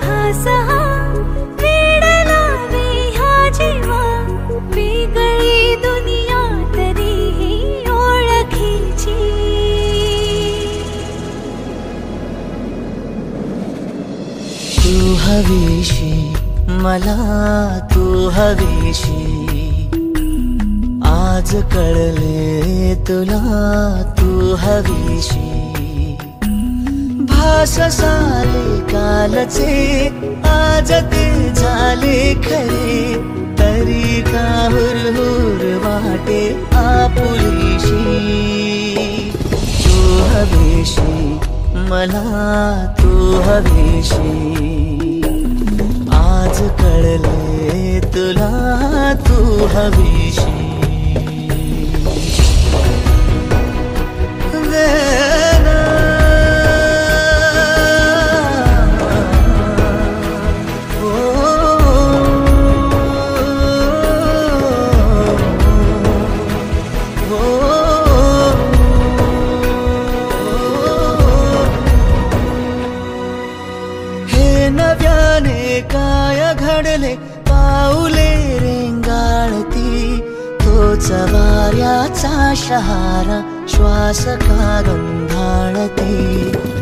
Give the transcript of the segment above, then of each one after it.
भास हा वेडला मी ह्या जीवा वेगळी दुनिया तरीही ओळखीची तू हवीशी मला तू हवीशी आज कळले तुला तू हवीशी भास साले कालचे आज ते झाले खरे तरी का हुरहुर वाटे आपुलीशी तू हवीशी मला तू हवीशी आज कळले तुला तू हवीशी नव्याने काय घडले पाऊले रेंगाळती तोच वाऱ्याचा शहारा श्वास का गंधाळती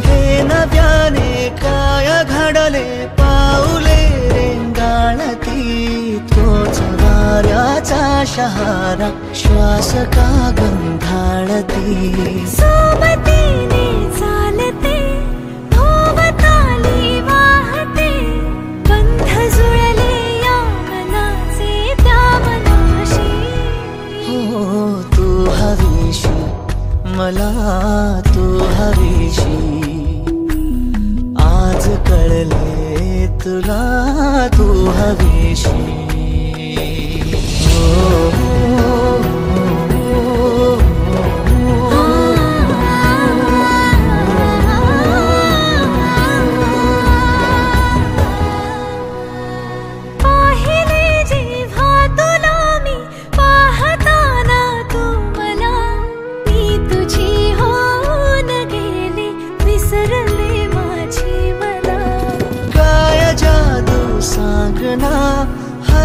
हे नव्याने काय घडले पाऊले रेंगाळती तोच वाऱ्याचा शहारा श्वास का गंधाळती सोबतीने चालते भोवताली वाहते बंध जुळले या मनाचे त्या मनाशी हो तू हवीशी मला तू हवीशी आज कळले तुला तू हवीशी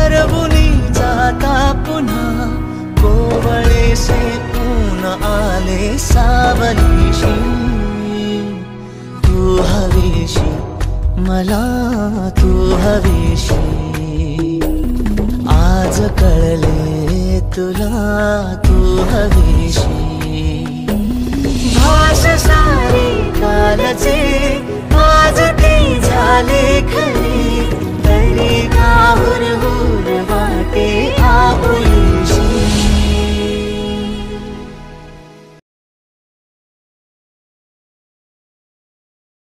हरवुनी जाता पुन्हा कोवळेसे ऊन आले सावलीशी तू हवीशी मला तू हवीशी आज कळले तुला तू हवीशी भास सारे कालचे आज ते झाले खरे